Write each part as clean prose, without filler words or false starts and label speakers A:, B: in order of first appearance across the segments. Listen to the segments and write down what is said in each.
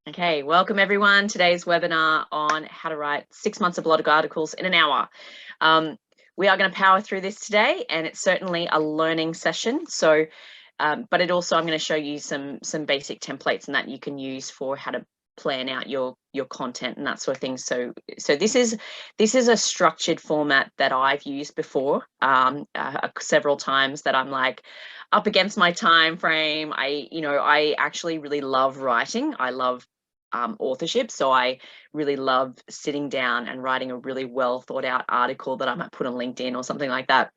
A: Okay, welcome everyone. Today's webinar on how to write 6 months of blog articles in an hour. We are going to power through this today, and it's certainly a learning session. So, but it also, I'm going to show you some basic templates and that you can use for how to plan out your content and that sort of thing. So this is a structured format that I've used before several times, that I'm like up against my time frame. I actually really love writing. I love authorship, so I really love sitting down and writing a really well thought out article that I might put on LinkedIn or something like that,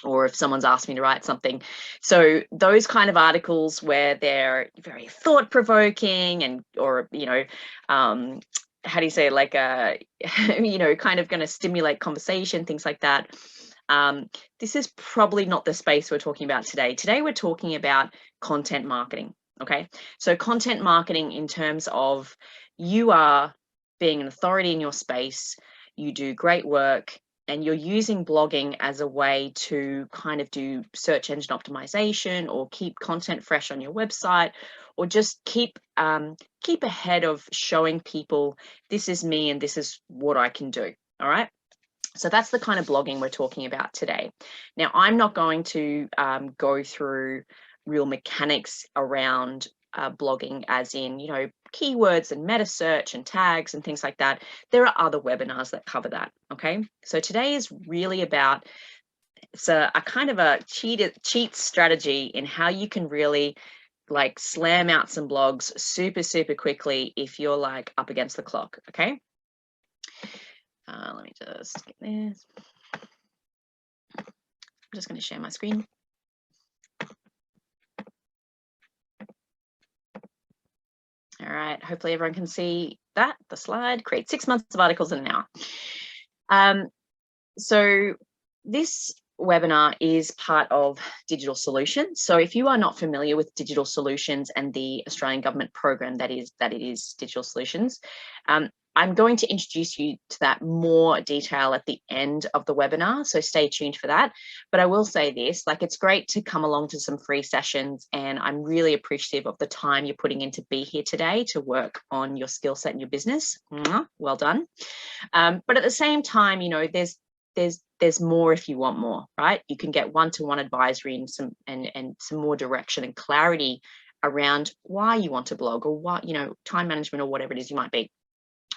A: or if someone's asked me to write something. So those kind of articles where they're very thought-provoking and, or how do you say, like kind of going to stimulate conversation, things like that. This is probably not the space we're talking about today. Today we're talking about content marketing. Okay, so content marketing in terms of you are being an authority in your space, you do great work, and you're using blogging as a way to kind of do search engine optimization or keep content fresh on your website, or just keep ahead of showing people this is me and this is what I can do. All right. So that's the kind of blogging we're talking about today. Now, I'm not going to go through real mechanics around blogging, as in, keywords and meta search and tags and things like that. There are other webinars that cover that. Okay, so today is really about, it's a kind of a cheat strategy in how you can really like slam out some blogs super quickly if you're like up against the clock. Okay, let me just get this. I'm just going to share my screen. All right, hopefully everyone can see that, the slide. Create 6 months of articles in an hour. So this webinar is part of Digital Solutions. So if you are not familiar with Digital Solutions and the Australian government program that it is Digital Solutions, I'm going to introduce you to that more detail at the end of the webinar, so stay tuned for that. But I will say this, like, it's great to come along to some free sessions, and I'm really appreciative of the time you're putting in to be here today to work on your skill set and your business. Well done. But at the same time, there's more if you want more, right? You can get one-to-one advisory and some more direction and clarity around why you want to blog, or what, time management or whatever it is you might be.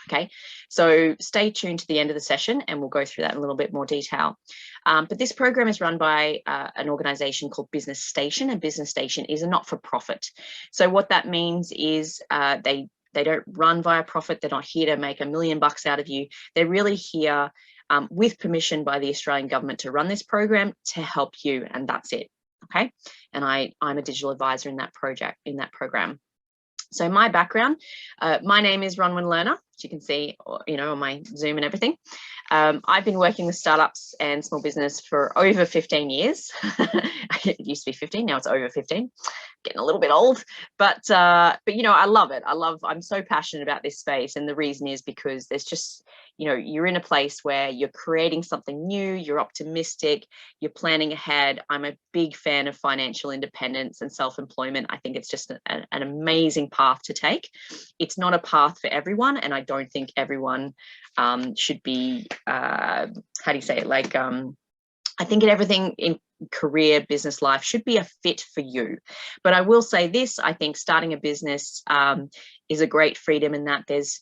A: Okay, so stay tuned to the end of the session and we'll go through that in a little bit more detail. But this program is run by an organization called Business Station, and Business Station is a not-for-profit. So what that means is they don't run via profit. They're not here to make $1 million out of you. They're really here with permission by the Australian government to run this program to help you, and that's it. Okay, and I'm a digital advisor in that program. So my background, my name is Rhonwyn Learner, as you can see, on my Zoom and everything. I've been working with startups and small business for over 15 years. It used to be 15, now it's over 15. Getting a little bit old, but I love it. I'm so passionate about this space, and the reason is because there's just, you're in a place where you're creating something new, you're optimistic, you're planning ahead. I'm a big fan of financial independence and self-employment. I think it's just an amazing path to take. It's not a path for everyone, and I don't think everyone should be, how do you say it, like, I think everything in career, business life should be a fit for you. But I will say this, I think starting a business is a great freedom in that there's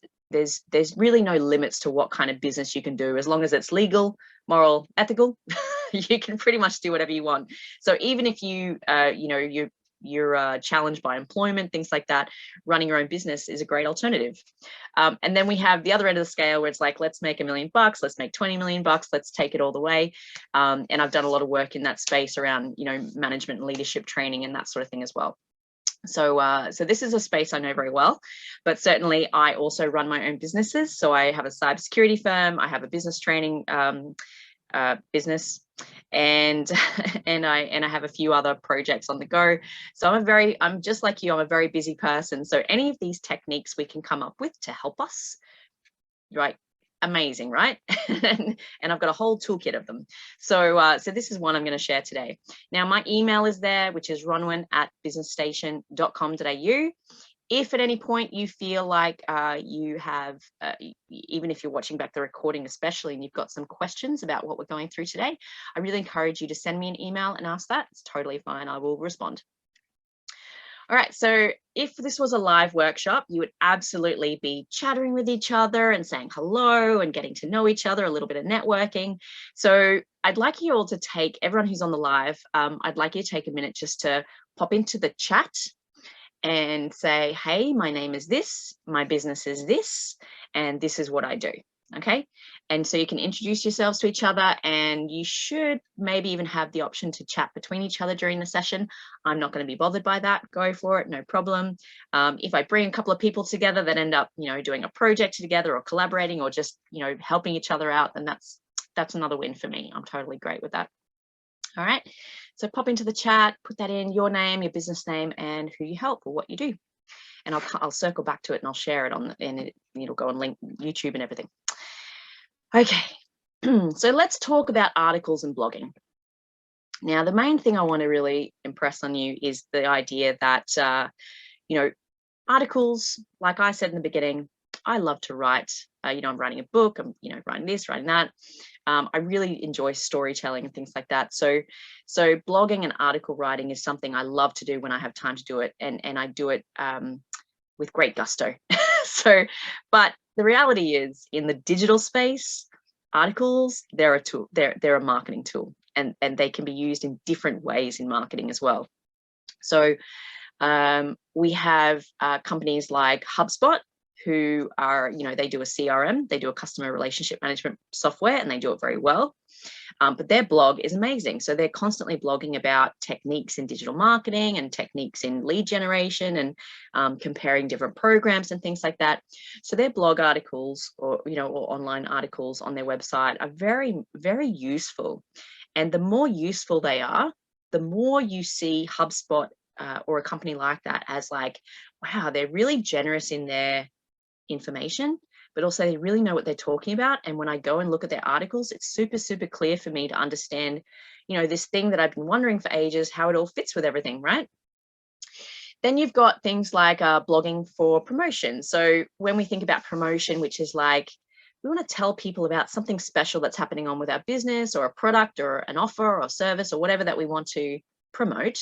A: really no limits to what kind of business you can do. As long as it's legal, moral, ethical, you can pretty much do whatever you want. So even if you're challenged by employment, things like that, running your own business is a great alternative. And then we have the other end of the scale where it's like, let's make $1 million, let's make $20 million, let's take it all the way. And I've done a lot of work in that space around, management and leadership training and that sort of thing as well. So this is a space I know very well, but certainly I also run my own businesses. So I have a cybersecurity firm, I have a business training business, and I have a few other projects on the go. So I'm just like you, I'm a very busy person. So any of these techniques we can come up with to help us, right? Amazing, right? And I've got a whole toolkit of them. So this is one I'm going to share today. Now, my email is there, which is ronwyn@businessstation.com.au. If at any point you feel like you have, even if you're watching back the recording especially, and you've got some questions about what we're going through today, I really encourage you to send me an email and ask that. It's totally fine. I will respond. All right, so if this was a live workshop, you would absolutely be chattering with each other and saying hello and getting to know each other, a little bit of networking. So I'd like you all to take, everyone who's on the live, I'd like you to take a minute just to pop into the chat and say, hey, my name is this, my business is this, and this is what I do. Okay, and so you can introduce yourselves to each other, and you should maybe even have the option to chat between each other during the session. I'm not going to be bothered by that. Go for it, no problem. If I bring a couple of people together that end up, doing a project together or collaborating or just, helping each other out, then that's another win for me. I'm totally great with that. All right, so pop into the chat, put that in, your name, your business name, and who you help or what you do. And I'll circle back to it and I'll share it and it'll go on link YouTube and everything. Okay, so let's talk about articles and blogging. Now, the main thing I want to really impress on you is the idea that, articles, like I said in the beginning, I love to write. I'm writing a book, I'm, writing this, writing that. I really enjoy storytelling and things like that. So blogging and article writing is something I love to do when I have time to do it, and I do it with great gusto. But the reality is, in the digital space, articles, they're a tool, they're a marketing tool, and they can be used in different ways in marketing as well. So we have companies like HubSpot, who are, they do a CRM, they do a customer relationship management software, and they do it very well. But their blog is amazing. So they're constantly blogging about techniques in digital marketing and techniques in lead generation and comparing different programs and things like that. So their blog articles or online articles on their website are very, very useful. And the more useful they are, the more you see HubSpot or a company like that as like, wow, they're really generous in their information, but also they really know what they're talking about. And when I go and look at their articles, it's super, super clear for me to understand, this thing that I've been wondering for ages, how it all fits with everything, right? Then you've got things like blogging for promotion. So when we think about promotion, which is like, we want to tell people about something special that's happening on with our business or a product or an offer or service or whatever that we want to promote.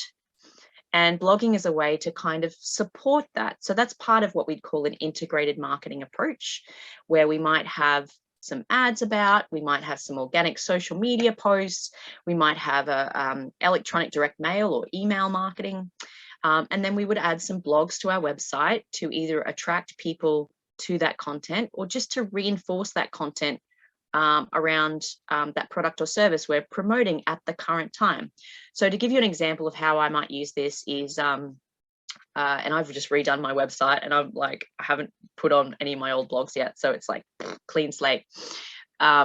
A: And blogging is a way to kind of support that. So that's part of what we'd call an integrated marketing approach, where we might have some ads about, we might have some organic social media posts, we might have a electronic direct mail or email marketing. And then we would add some blogs to our website to either attract people to that content or just to reinforce that content around that product or service we're promoting at the current time. So to give you an example of how I might use this is, and I've just redone my website, and I haven't put on any of my old blogs yet, so it's like clean slate,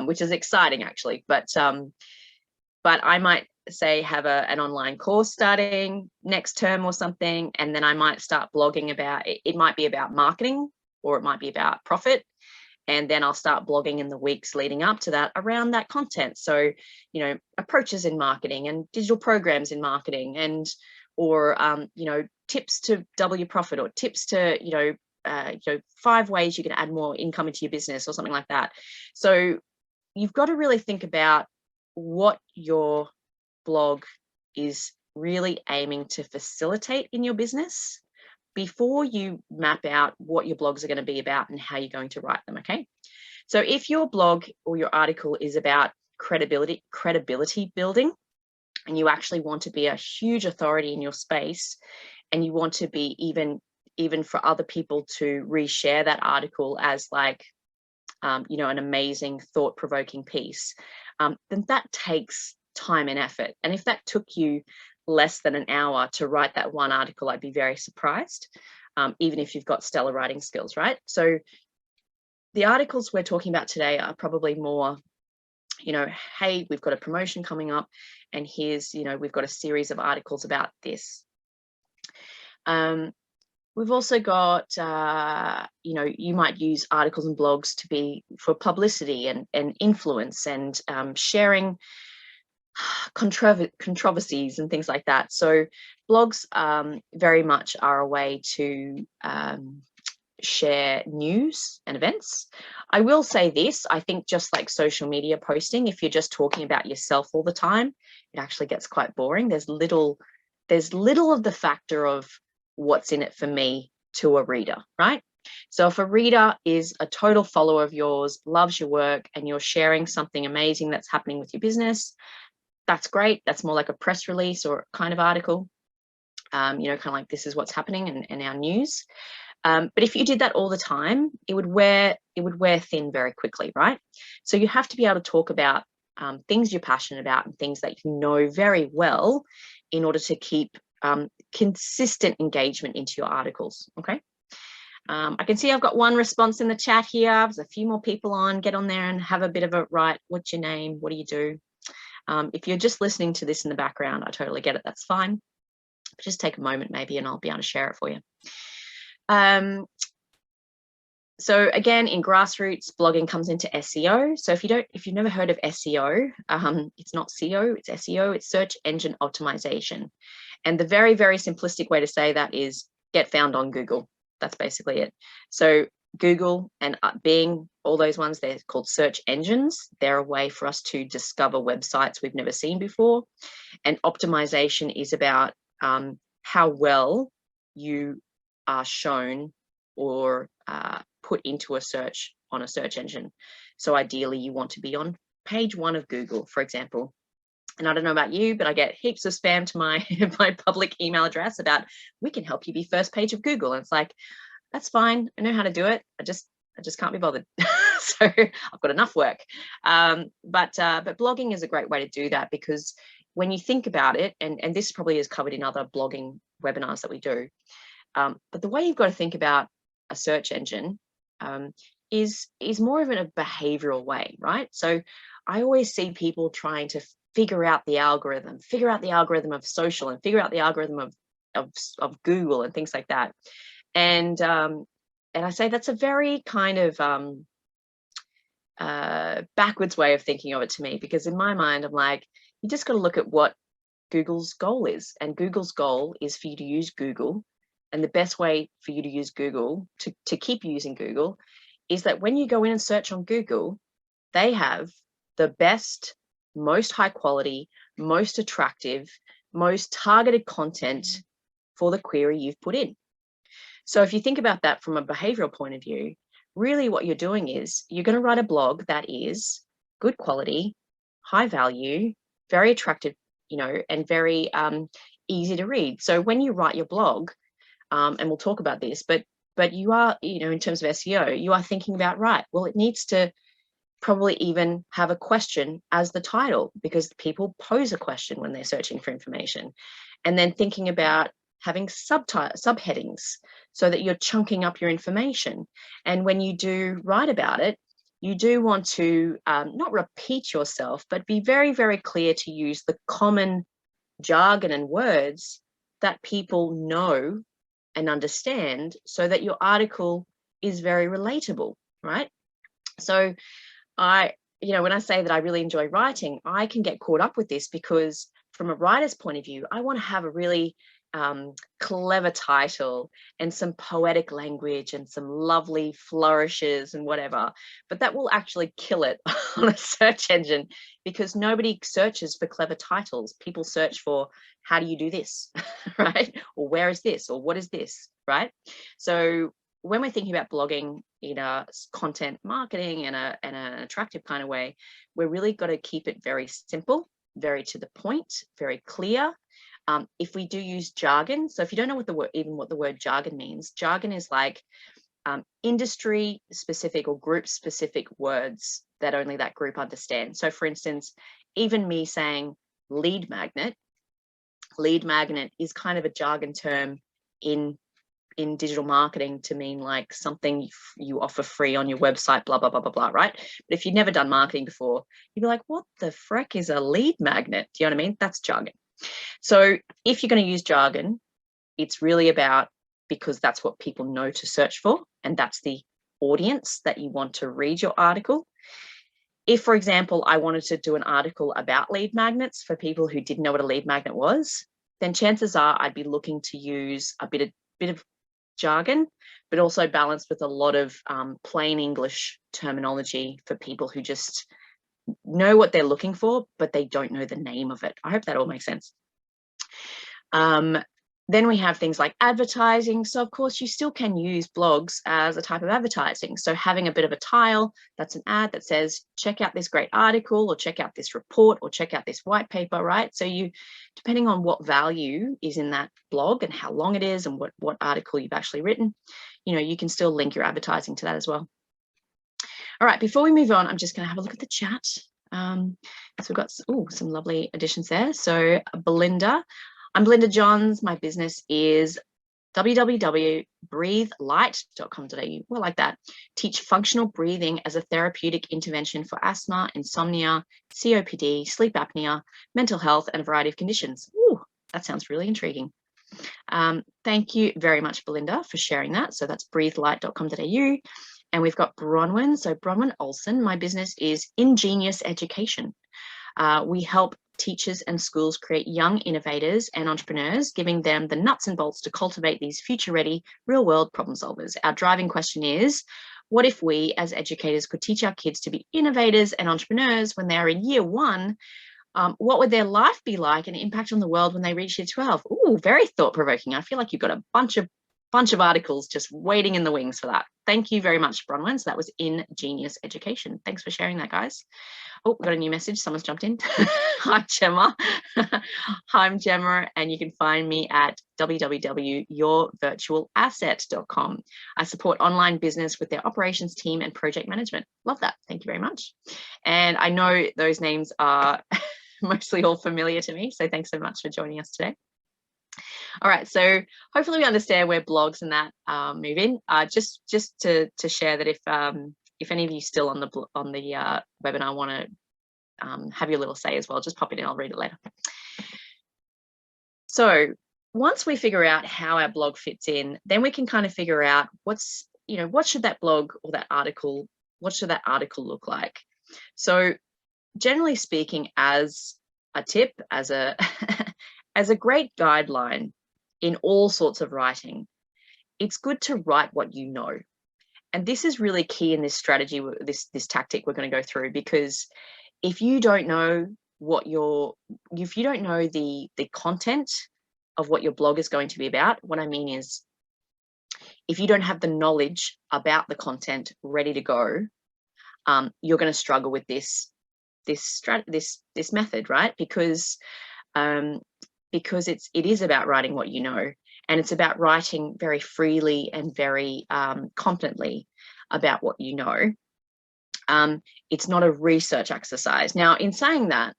A: which is exciting actually. But I might say have an online course starting next term or something, and then I might start blogging about it. It might be about marketing or it might be about profit. And then I'll start blogging in the weeks leading up to that around that content. So, approaches in marketing and digital programs in marketing or tips to double your profit or tips to, 5 ways you can add more income into your business or something like that. So you've got to really think about what your blog is really aiming to facilitate in your business before you map out what your blogs are going to be about and how you're going to write them, okay? So if your blog or your article is about credibility building, and you actually want to be a huge authority in your space, and you want to be even for other people to reshare that article as like, an amazing thought-provoking piece, then that takes time and effort. And if that took you less than an hour to write that one article, I'd be very surprised, even if you've got stellar writing skills, right? So the articles we're talking about today are probably more, hey, we've got a promotion coming up, and here's, we've got a series of articles about this. We've also got, you might use articles and blogs to be for publicity and influence and sharing controversies and things like that. So blogs very much are a way to share news and events. I will say this, I think just like social media posting, if you're just talking about yourself all the time, it actually gets quite boring. There's little of the factor of what's in it for me to a reader, right? So if a reader is a total follower of yours, loves your work, and you're sharing something amazing that's happening with your business, that's great. That's more like a press release or kind of article, you know, kind of like this is what's happening in our news. But if you did that all the time, it would wear thin very quickly, right? So you have to be able to talk about things you're passionate about and things that you know very well in order to keep consistent engagement into your articles, okay? I can see I've got one response in the chat here. There's a few more people on. Get on there and have a bit of a write. What's your name? What do you do? If you're just listening to this in the background, I totally get it. That's fine. But just take a moment maybe and I'll be able to share it for you. So again, in grassroots, blogging comes into SEO. So if you've never heard of SEO, it's not SEO, it's SEO, it's search engine optimization. And the very, very simplistic way to say that is get found on Google. That's basically it. So Google and Bing, all those ones, they're called search engines. They're a way for us to discover websites we've never seen before. And optimization is about how well you are shown or put into a search on a search engine. So ideally you want to be on page 1 of Google, for example. And I don't know about you, but I get heaps of spam to my my public email address about, we can help you be first page of Google. And it's like, that's fine. I know how to do it. I just can't be bothered. So I've got enough work. But blogging is a great way to do that, because when you think about it, and this probably is covered in other blogging webinars that we do, but the way you've got to think about a search engine is more of a behavioral way, right? So I always see people trying to figure out the algorithm of social, and figure out the algorithm of Google and things like that. And I say that's a very kind of backwards way of thinking of it to me, because in my mind, I'm like, you just got to look at what Google's goal is. And Google's goal is for you to use Google. And the best way for you to use Google, to keep using Google, is that when you go in and search on Google, they have the best, most high quality, most attractive, most targeted content for the query you've put in. So if you think about that from a behavioral point of view, really what you're doing is you're going to write a blog that is good quality, high value, very attractive, you know, and very easy to read. So when you write your blog, and we'll talk about this, but you are, you know, in terms of SEO, you are thinking about, right, well, it needs to probably even have a question as the title, because people pose a question when they're searching for information. And then thinking about having subheadings so that you're chunking up your information. And when you do write about it, you do want to not repeat yourself, but be very, very clear to use the common jargon and words that people know and understand, so that your article is very relatable, right? So you know, when I say that I really enjoy writing, I can get caught up with this, because from a writer's point of view, I want to have a really clever title and some poetic language and some lovely flourishes and whatever, but that will actually kill it on a search engine, because nobody searches for clever titles. People search for, how do you do this, right? Or where is this, or what is this, right? So when we're thinking about blogging in a content marketing and an attractive kind of way, we're really got to keep it very simple, very to the point, very clear. If we do use jargon, so if you don't know what the word jargon means, jargon is like industry specific or group specific words that only that group understands. So for instance, even me saying lead magnet is kind of a jargon term in digital marketing to mean like something you offer free on your website, blah, blah, blah, blah, blah, right? But if you've never done marketing before, you'd be like, what the frick is a lead magnet? Do you know what I mean? That's jargon. So if you're going to use jargon, it's really about, because that's what people know to search for, and that's the audience that you want to read your article. If, for example, I wanted to do an article about lead magnets for people who didn't know what a lead magnet was, then chances are I'd be looking to use a bit of jargon, but also balanced with a lot of plain English terminology for people who just know what they're looking for, but they don't know the name of it. I hope that all makes sense. Then we have things like advertising. So of course you still can use blogs as a type of advertising. So having a bit of a tile, that's an ad that says, check out this great article, or check out this report, or check out this white paper, right? So you, depending on what value is in that blog and how long it is and what article you've actually written, you know, you can still link your advertising to that as well. All right, before we move on, I'm just going to have a look at the chat. So we've got some lovely additions there. So Belinda, I'm Belinda Johns. My business is www.breathelight.com.au. Well, like that. Teach functional breathing as a therapeutic intervention for asthma, insomnia, COPD, sleep apnea, mental health, and a variety of conditions. Ooh, that sounds really intriguing. Thank you very much, Belinda, for sharing that. So that's breathelight.com.au. And we've got Rhonwyn. So Rhonwyn Olson, my business is Ingenious Education. We help teachers and schools create young innovators and entrepreneurs, giving them the nuts and bolts to cultivate these future-ready, real-world problem solvers. Our driving question is, what if we as educators could teach our kids to be innovators and entrepreneurs when they are in year 1? What would their life be like and impact on the world when they reach year 12? Ooh, very thought-provoking. I feel like you've got a bunch of articles just waiting in the wings for that. Thank you very much, Bronwyn. So that was Ingenious Education. Thanks for sharing that, guys. Oh, we got a new message. Someone's jumped in. Hi, Gemma. Hi, I'm Gemma, and you can find me at www.yourvirtualasset.com. I support online business with their operations team and project management. Love that. Thank you very much. And I know those names are mostly all familiar to me, so thanks so much for joining us today. All right, so hopefully we understand where blogs and that move in. Just to share that if any of you still on the webinar want to have your little say as well, just pop it in. I'll read it later. So once we figure out how our blog fits in, then we can kind of figure out what should that blog or that article, what should that article look like? So generally speaking, as a tip, as a as a great guideline in all sorts of writing, it's good to write what you know. And this is really key in this strategy, this tactic we're going to go through, because if you don't know if you don't know the content of what your blog is going to be about, what I mean is, if you don't have the knowledge about the content ready to go, you're going to struggle with this method, right? Because it is about writing what you know, and it's about writing very freely and very confidently about what you know. It's not a research exercise. Now, in saying that,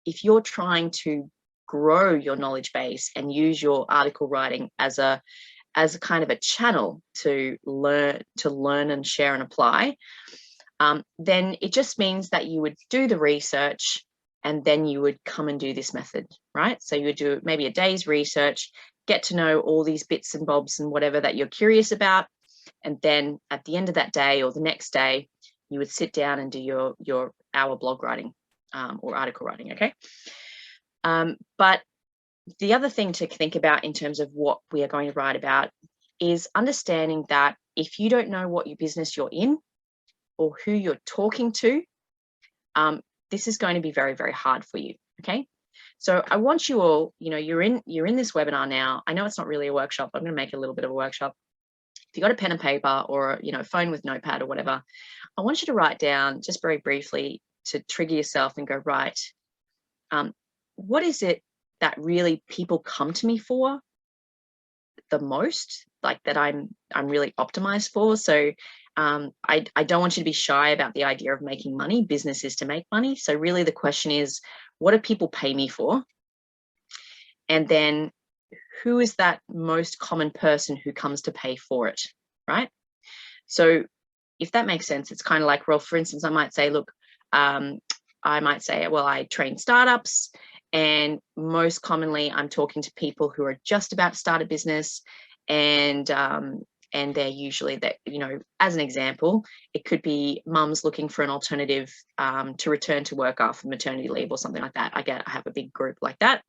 A: if you're trying to grow your knowledge base and use your article writing as a kind of a channel to learn and share and apply, then it just means that you would do the research and then you would come and do this method, right? So you would do maybe a day's research, get to know all these bits and bobs and whatever that you're curious about. And then at the end of that day or the next day, you would sit down and do your hour blog writing or article writing, okay? But the other thing to think about in terms of what we are going to write about is understanding that if you don't know what your business you're in or who you're talking to, this is going to be very, very hard for you, okay? So I want you all, you're in this webinar now. I know it's not really a workshop. I'm going to make it a little bit of a workshop. If you've got a pen and paper or a phone with notepad or whatever, I want you to write down just very briefly to trigger yourself and go, right, what is it that really people come to me for the most, like that I'm really optimized for? So I don't want you to be shy about the idea of making money. Business is to make money. So really the question is, what do people pay me for? And then who is that most common person who comes to pay for it, right? So if that makes sense, it's kind of like, well, for instance, I might say, look, well, I train startups, and most commonly I'm talking to people who are just about to start a business, and and they're usually that, you know, as an example, it could be mums looking for an alternative to return to work after maternity leave or something like that. I have a big group like that.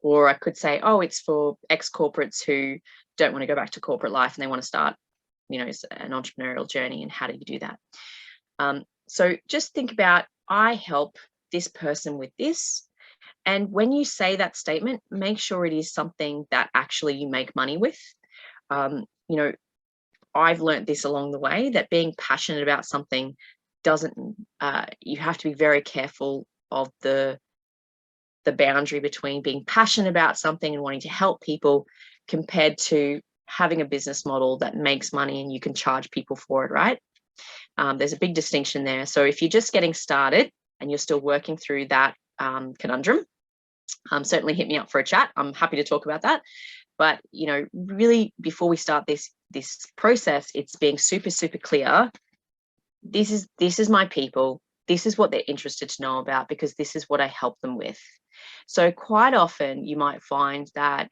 A: Or I could say, oh, it's for ex-corporates who don't want to go back to corporate life and they want to start, you know, an entrepreneurial journey, and how do you do that? So just think about, I help this person with this. And when you say that statement, make sure it is something that actually you make money with. You know, I've learned this along the way, that being passionate about something doesn't, you have to be very careful of the boundary between being passionate about something and wanting to help people compared to having a business model that makes money and you can charge people for it, right? There's a big distinction there. So if you're just getting started and you're still working through that conundrum, certainly hit me up for a chat. I'm happy to talk about that. But, you know, really before we start this process, it's being super, super clear. This is my people. This is what they're interested to know about, because this is what I help them with. So quite often you might find that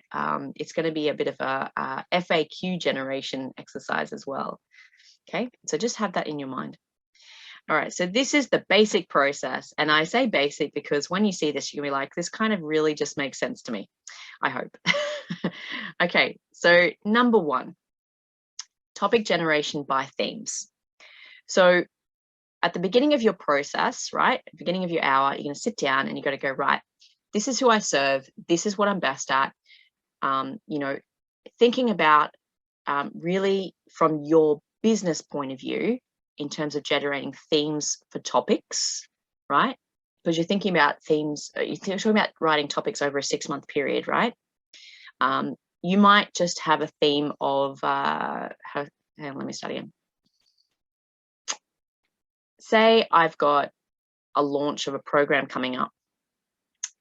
A: it's going to be a bit of a FAQ generation exercise as well. Okay, so just have that in your mind. All right, so this is the basic process. And I say basic because when you see this, you're going to be like, this kind of really just makes sense to me, I hope. Okay, so number one, topic generation by themes. So at the beginning of your process, right, at the beginning of your hour, you're going to sit down and you've got to go, right, this is who I serve. This is what I'm best at. You know, thinking about really from your business point of view in terms of generating themes for topics, right? Because you're thinking about themes, you're talking about writing topics over a 6-month period, right? You might just have a theme of, hang on, let me start again. Say I've got a launch of a program coming up,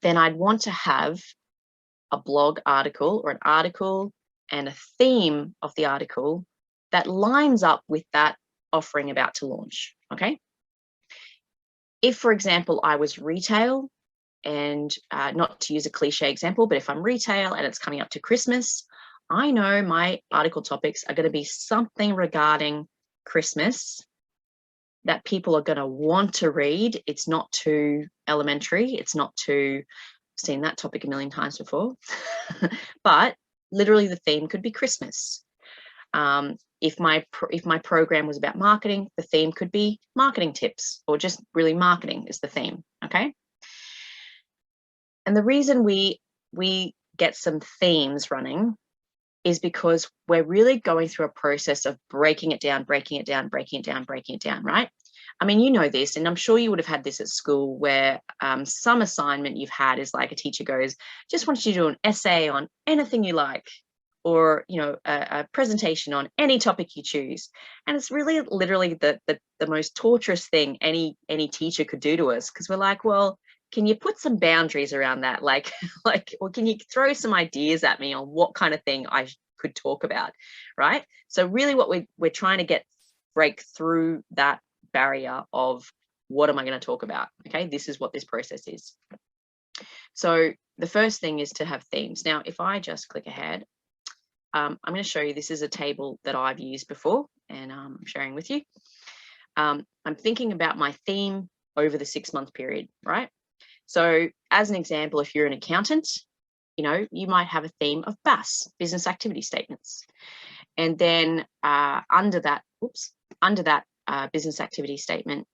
A: then I'd want to have a blog article or an article and a theme of the article that lines up with that offering about to launch, okay? If, for example, I was retail, and not to use a cliche example, but if I'm retail and it's coming up to Christmas, I know my article topics are going to be something regarding Christmas that people are going to want to read. It's not too elementary. It's not too, seen that topic a million times before, but literally the theme could be Christmas. If my program was about marketing, the theme could be marketing tips, or just really marketing is the theme, okay? And the reason we get some themes running is because we're really going through a process of breaking it down, right? I mean, you know this, and I'm sure you would have had this at school, where some assignment you've had is like a teacher goes, just want you to do an essay on anything you like, or, you know, a presentation on any topic you choose. And it's really literally the most torturous thing any teacher could do to us, because we're like, well, can you put some boundaries around that? Like, or can you throw some ideas at me on what kind of thing I could talk about, right? So really what we're trying to break through that barrier of what am I going to talk about? Okay, this is what this process is. So the first thing is to have themes. Now, if I just click ahead, I'm going to show you, this is a table that I've used before, and I'm sharing with you. I'm thinking about my theme over the 6-month period, right? So as an example, if you're an accountant, you know, you might have a theme of BAS, business activity statements. And then under that business activity statement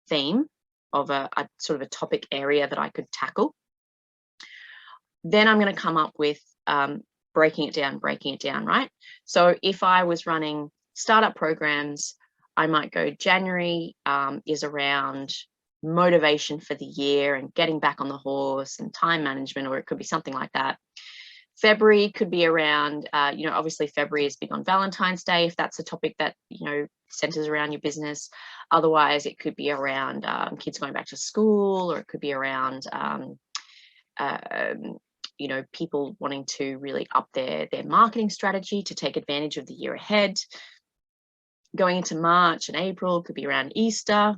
A: theme of a sort of a topic area that I could tackle, then I'm going to come up with breaking it down, right? So if I was running startup programs, I might go January is around motivation for the year and getting back on the horse and time management, or it could be something like that. February could be around, you know, obviously February is big on Valentine's Day, if that's a topic that, you know, centers around your business. Otherwise, it could be around kids going back to school, or it could be around, you know, people wanting to really up their marketing strategy to take advantage of the year ahead. Going into March and April could be around Easter.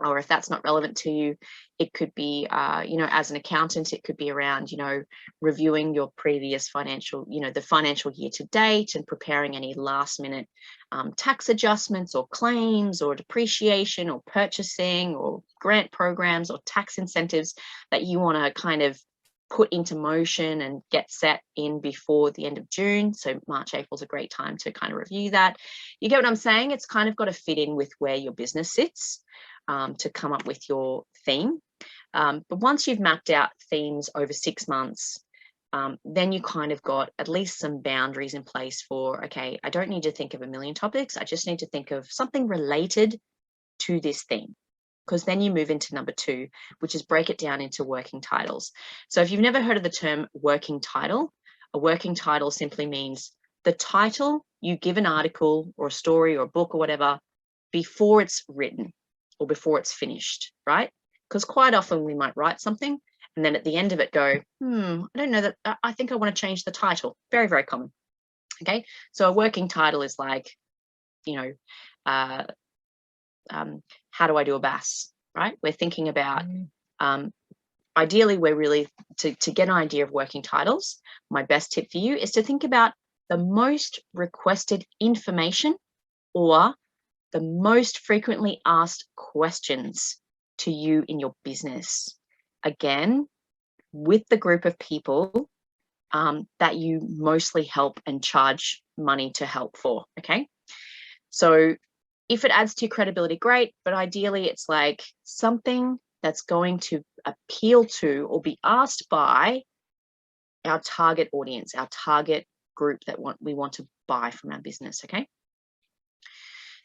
A: Or if that's not relevant to you, it could be, you know, as an accountant, it could be around, you know, reviewing your previous financial, you know, the financial year to date and preparing any last minute tax adjustments or claims or depreciation or purchasing or grant programs or tax incentives that you want to kind of put into motion and get set in before the end of June. So March, April is a great time to kind of review that. You get what I'm saying? It's kind of got to fit in with where your business sits to come up with your theme. But once you've mapped out themes over 6 months, then you kind of got at least some boundaries in place for, okay, I don't need to think of a million topics. I just need to think of something related to this theme. Because then you move into number 2, which is break it down into working titles. So if you've never heard of the term working title, a working title simply means the title you give an article or a story or a book or whatever before it's written or before it's finished, right? Because quite often we might write something and then at the end of it go, I don't know that, I think I want to change the title. Very, very common. Okay, so a working title is like, you know, how do I do a BAS, right? We're thinking about, ideally, we're really, to get an idea of working titles, my best tip for you is to think about the most requested information or the most frequently asked questions to you in your business. Again, with the group of people that you mostly help and charge money to help for, okay? So if it adds to your credibility, great, but ideally it's like something that's going to appeal to or be asked by our target audience, our target group that we want to buy from our business, okay?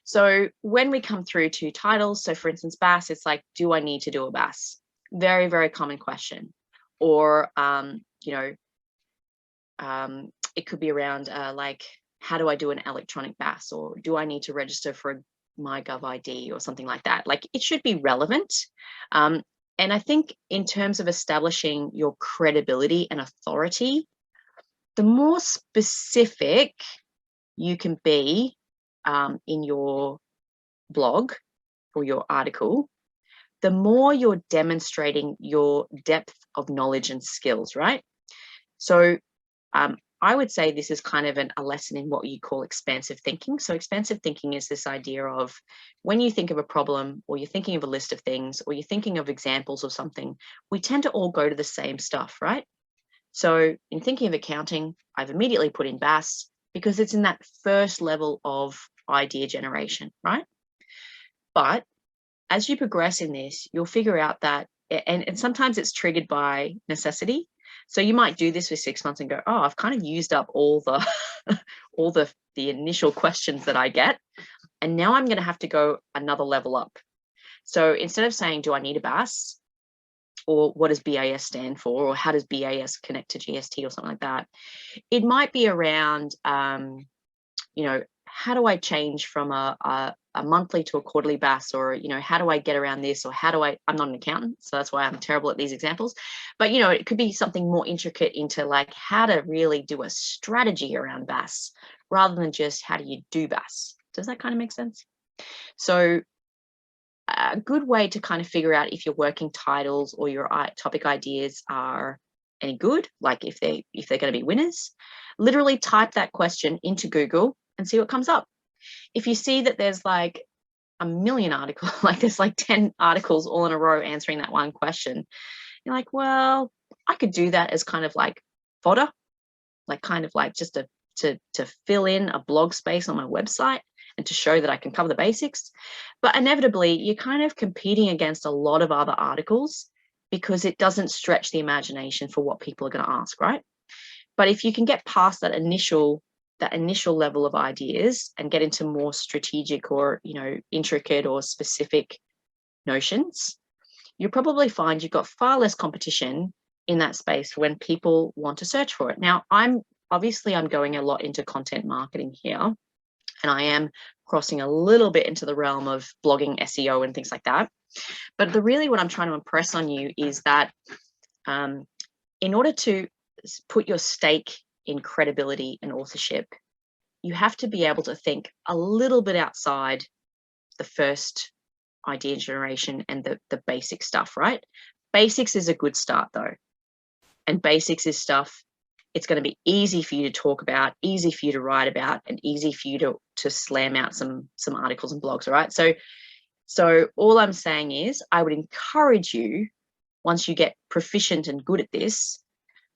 A: So when we come through to titles, so for instance, BAS, it's like, do I need to do a BAS? Very, very common question. Or, you know, it could be around like, how do I do an electronic BAS? Or do I need to register for a MyGov ID or something like that? Like, it should be relevant. And I think in terms of establishing your credibility and authority, the more specific you can be in your blog or your article, the more you're demonstrating your depth of knowledge and skills, right? So I would say this is kind of a lesson in what you call expansive thinking. So expansive thinking is this idea of when you think of a problem or you're thinking of a list of things or you're thinking of examples of something, we tend to all go to the same stuff, right? So in thinking of accounting, I've immediately put in BAS because it's in that first level of idea generation, right? But as you progress in this, you'll figure out that, and sometimes it's triggered by necessity. So you might do this for 6 months and go, oh, I've kind of used up all the all the initial questions that I get, and now I'm going to have to go another level up. So instead of saying, do I need a BAS? Or what does BAS stand for? Or how does BAS connect to GST or something like that? It might be around, you know, how do I change from a monthly to a quarterly BAS? Or, you know, how do I get around this? Or how do I'm not an accountant, so that's why I'm terrible at these examples. But, you know, it could be something more intricate into like how to really do a strategy around BAS rather than just how do you do BAS? Does that kind of make sense? So a good way to kind of figure out if your working titles or your topic ideas are any good, like if they're going to be winners, literally type that question into Google and see what comes up. If you see that there's like a million articles, like there's like 10 articles all in a row answering that one question, you're like, well, I could do that as kind of like fodder, like kind of like just to fill in a blog space on my website and to show that I can cover the basics. But inevitably, you're kind of competing against a lot of other articles because it doesn't stretch the imagination for what people are going to ask, right? But if you can get past that initial level of ideas and get into more strategic or, you know, intricate or specific notions, you'll probably find you've got far less competition in that space when people want to search for it. Now, I'm going a lot into content marketing here, and I am crossing a little bit into the realm of blogging, SEO, and things like that. But what I'm trying to impress on you is that in order to put your stake in credibility and authorship, you have to be able to think a little bit outside the first idea generation and the basic stuff, right? Basics is a good start though. And basics is stuff, it's going to be easy for you to talk about, easy for you to write about, and easy for you to slam out some articles and blogs, all right? So all I'm saying is I would encourage you, once you get proficient and good at this,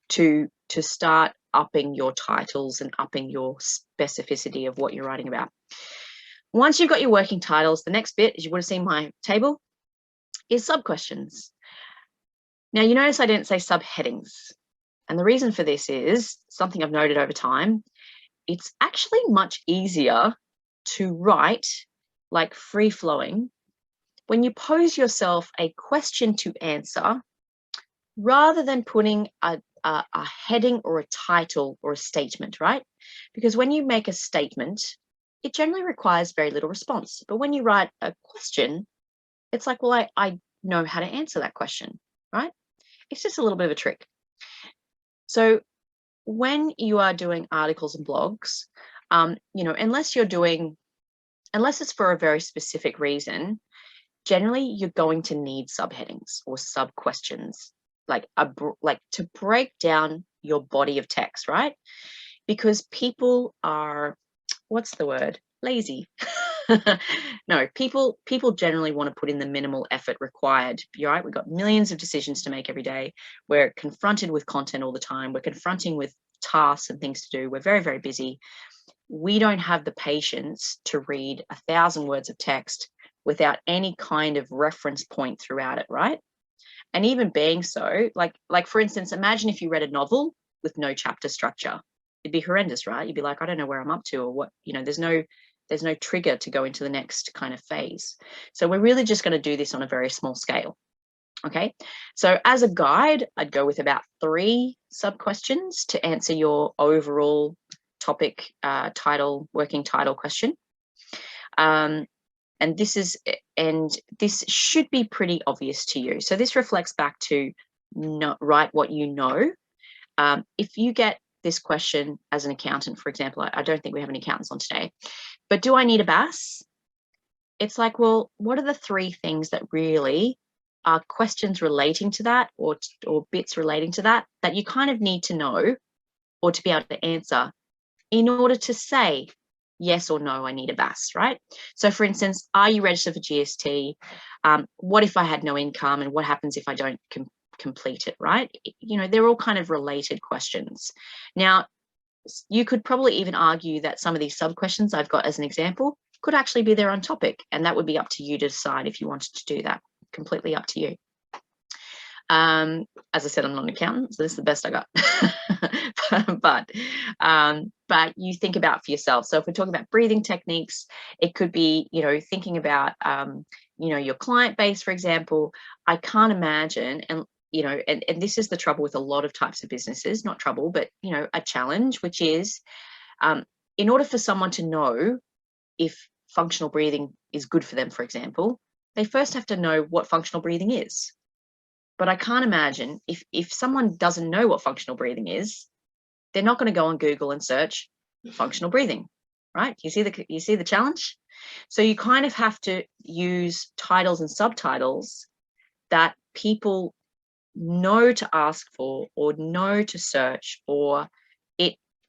A: to start upping your titles and upping your specificity of what you're writing about. Once you've got your working titles, the next bit, as you would have seen my table, is sub-questions. Now, you notice I didn't say subheadings. And the reason for this is something I've noted over time. It's actually much easier to write like free-flowing when you pose yourself a question to answer rather than putting a heading or a title or a statement, right? Because when you make a statement, it generally requires very little response. But when you write a question, it's like, well, I know how to answer that question, right? It's just a little bit of a trick. So when you are doing articles and blogs, you know, unless it's for a very specific reason, generally you're going to need subheadings or sub-questions, like to break down your body of text, right? Because people are, what's the word? Lazy. No, people generally want to put in the minimal effort required. You're right. We've got millions of decisions to make every day. We're confronted with content all the time. We're confronting with tasks and things to do. We're very, very busy. We don't have the patience to read 1,000 words of text without any kind of reference point throughout it, right? And even being so, like for instance, imagine if you read a novel with no chapter structure. It'd be horrendous, right? You'd be like, I don't know where I'm up to, or what, you know, there's no trigger to go into the next kind of phase. So we're really just going to do this on a very small scale. Okay, so as a guide, I'd go with about 3 sub-questions to answer your overall topic title, working title question. And this should be pretty obvious to you. So this reflects back to write what you know. If you get this question as an accountant, for example, I don't think we have any accountants on today, but do I need a BAS? It's like, well, what are the 3 things that really are questions relating to that or bits relating to that you kind of need to know or to be able to answer in order to say yes or no, I need a BAS, right? So for instance, are you registered for GST? What if I had no income, and what happens if I don't complete it, right? You know, they're all kind of related questions. Now, you could probably even argue that some of these sub-questions I've got as an example could actually be their own topic, and that would be up to you to decide if you wanted to do that. Completely up to you. As I said, I'm not an accountant, so this is the best I got. but you think about for yourself. So if we're talking about breathing techniques, it could be, you know, thinking about, you know, your client base, for example. I can't imagine, and you know, and this is the trouble with a lot of types of businesses, not trouble, but, you know, a challenge, which is in order for someone to know if functional breathing is good for them, for example, they first have to know what functional breathing is. But I can't imagine if someone doesn't know what functional breathing is, they're not going to go on Google and search functional breathing, right? You see the challenge? So you kind of have to use titles and subtitles that people know to ask for or know to search, or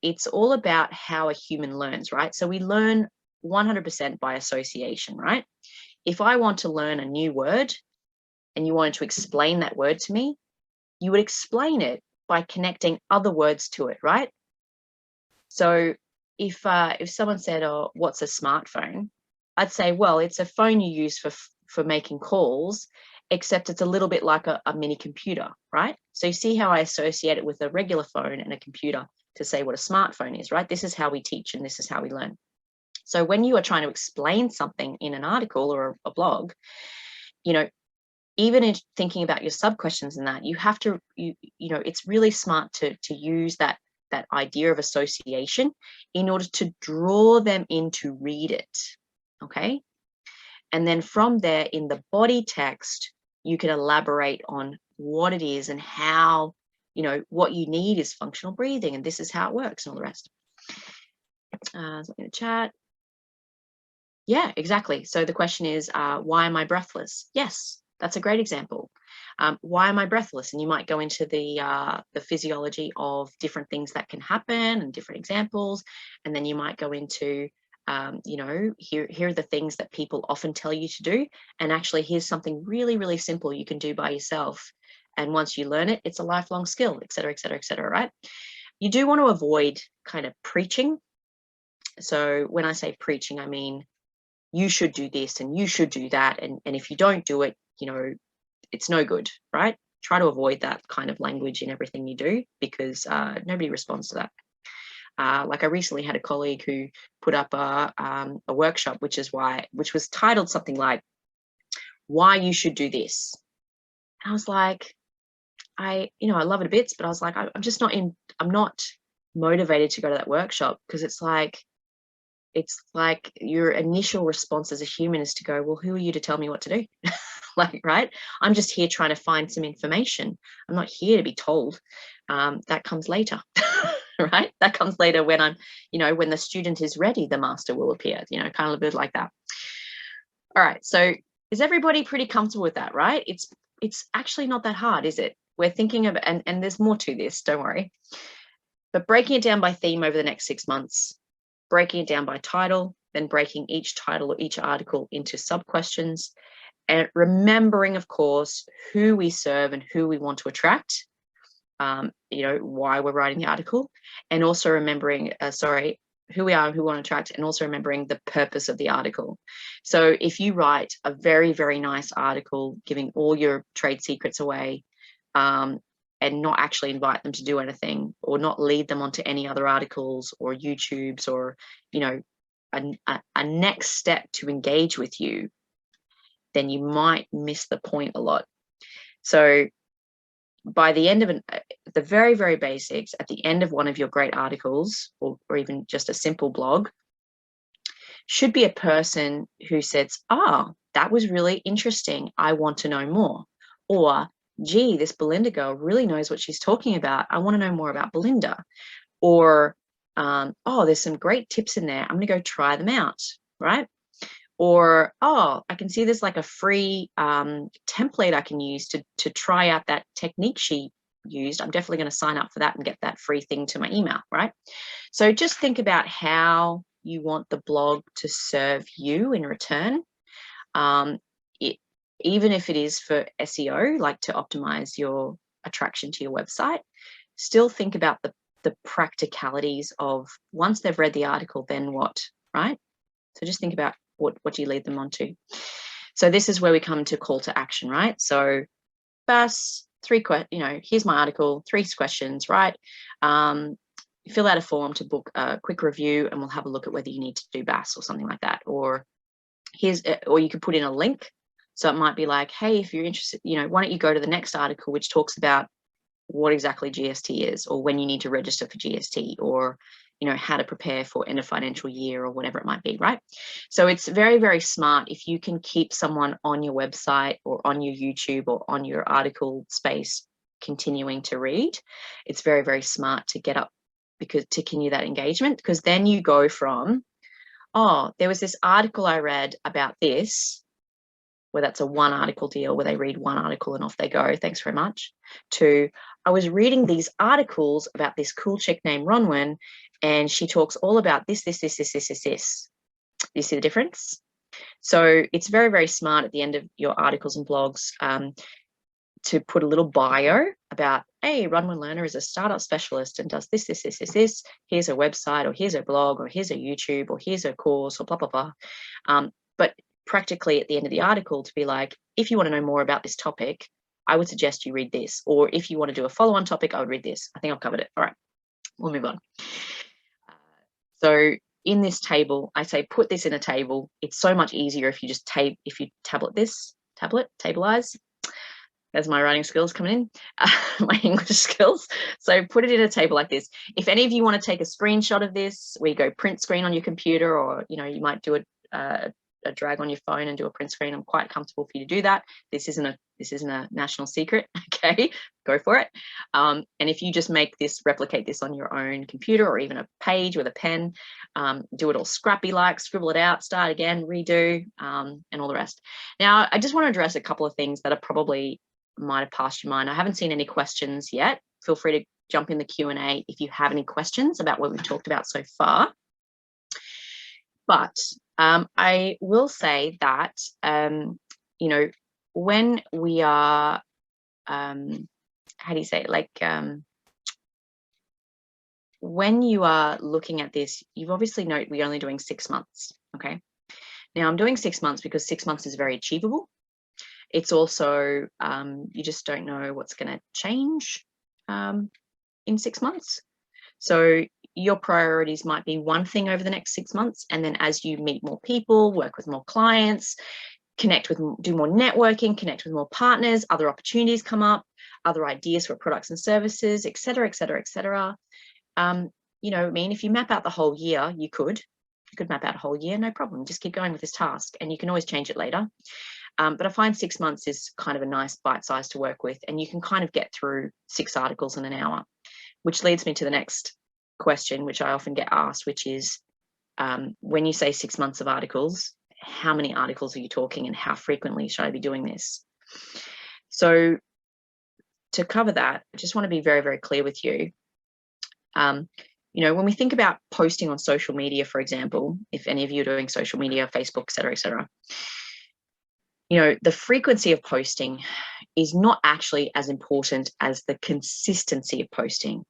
A: it's all about how a human learns, right? So we learn 100% by association, right? If I want to learn a new word and you wanted to explain that word to me, you would explain it by connecting other words to it, right? So if someone said, oh, what's a smartphone? I'd say, well, it's a phone you use for making calls, except it's a little bit like a mini computer, right? So you see how I associate it with a regular phone and a computer to say what a smartphone is, right? This is how we teach and this is how we learn. So when you are trying to explain something in an article or a blog, you know, even in thinking about your sub-questions and that, you have to, you know, it's really smart to use that idea of association in order to draw them in to read it, okay? And then from there, in the body text, you can elaborate on what it is and how, you know, what you need is functional breathing, and this is how it works and all the rest. Something in the chat. Yeah, exactly. So the question is, why am I breathless? Yes, that's a great example. Why am I breathless? And you might go into the physiology of different things that can happen and different examples, and then you might go into, you know, here are the things that people often tell you to do, and actually here's something really, really simple you can do by yourself. And once you learn it, it's a lifelong skill, et cetera, et cetera, et cetera, right? You do want to avoid kind of preaching. So when I say preaching, I mean, you should do this and you should do that. And if you don't do it, you know, it's no good, right? Try to avoid that kind of language in everything you do, because nobody responds to that. Like I recently had a colleague who put up a workshop, which was titled something like, why you should do this. And I was like, I love it a bit, but I was like, I'm not motivated to go to that workshop, because it's like your initial response as a human is to go, well, who are you to tell me what to do? Like, right? I'm just here trying to find some information. I'm not here to be told. That comes later, right? That comes later when when the student is ready, the master will appear, kind of a bit like that. All right. So is everybody pretty comfortable with that, right? It's actually not that hard, is it? We're thinking of, and there's more to this, don't worry. But breaking it down by theme over the next 6 months, breaking it down by title, then breaking each title or each article into sub-questions, and remembering, of course, who we serve and who we want to attract, why we're writing the article, and also remembering, who we are and who we want to attract, and also remembering the purpose of the article. So if you write a very, very nice article giving all your trade secrets away, and not actually invite them to do anything, or not lead them onto any other articles or YouTubes, or a next step to engage with you, then you might miss the point a lot. So by the end of the very, very basics, at the end of one of your great articles, or even just a simple blog, should be a person who says, that was really interesting, I want to know more. Or, gee, this Belinda girl really knows what she's talking about, I want to know more about Belinda. Or, there's some great tips in there, I'm going to go try them out, right? Or, I can see there's like a free template I can use to try out that technique she used. I'm definitely going to sign up for that and get that free thing to my email, right? So just think about how you want the blog to serve you in return. Even if it is for SEO, like to optimize your attraction to your website, still think about the practicalities of, once they've read the article, then what, right? So just think about what do you lead them on to. So this is where we come to call to action, right? So BAS, here's my article, 3 questions, right? Fill out a form to book a quick review, and we'll have a look at whether you need to do BAS or something like that. Or or you could put in a link. So it might be like, hey, if you're interested, why don't you go to the next article, which talks about what exactly GST is, or when you need to register for GST, or how to prepare for end of financial year, or whatever it might be, right? So it's very, very smart if you can keep someone on your website or on your YouTube or on your article space continuing to read. It's very, very smart to get up, because to continue that engagement, because then you go from, there was this article I read about this, where that's a 1 article deal, where they read 1 article and off they go, thanks very much, to, I was reading these articles about this cool chick named Rhonwyn, and she talks all about this. You see the difference? So it's very, very smart at the end of your articles and blogs to put a little bio about, hey, Rhonwyn Learner is a startup specialist and does this. Here's her website, or here's her blog, or here's her YouTube, or here's her course, or blah, blah, blah. But practically at the end of the article to be like, if you want to know more about this topic, I would suggest you read this. Or if you want to do a follow-on topic, I would read this. I think I've covered it. All right, we'll move on. So in this table, I say put this in a table. It's so much easier if you just tableize. There's my writing skills coming in, my English skills. So put it in a table like this. If any of you want to take a screenshot of this, where you go print screen on your computer, or you might do it drag on your phone and do a print screen, I'm quite comfortable for you to do that. This isn't a national secret. Okay, go for it. And if you just replicate this on your own computer or even a page with a pen, do it all scrappy like, scribble it out, start again, redo, and all the rest. Now, I just want to address a couple of things that are probably might have passed your mind. I haven't seen any questions yet. Feel free to jump in the Q&A if you have any questions about what we've talked about so far. But I will say that, you know, when we are, how do you say it? Like, when you are looking at this, you've obviously noted we're only doing 6 months. Okay. Now I'm doing 6 months because 6 months is very achievable. It's also, you just don't know what's going to change in 6 months. So your priorities might be one thing over the next 6 months. And then as you meet more people, work with more clients, do more networking, connect with more partners, other opportunities come up, other ideas for products and services, et cetera, et cetera, et cetera. You know, I mean, if you map out the whole year, you could map out a whole year, no problem. Just keep going with this task and you can always change it later. But I find 6 months is kind of a nice bite size to work with, and you can kind of get through 6 articles in an hour, which leads me to the next question, which I often get asked, which is, when you say 6 months of articles, how many articles are you talking and how frequently should I be doing this? So to cover that, I just want to be very, very clear with you. You know, when we think about posting on social media, for example, if any of you are doing social media, Facebook, et cetera, you know, the frequency of posting is not actually as important as the consistency of posting.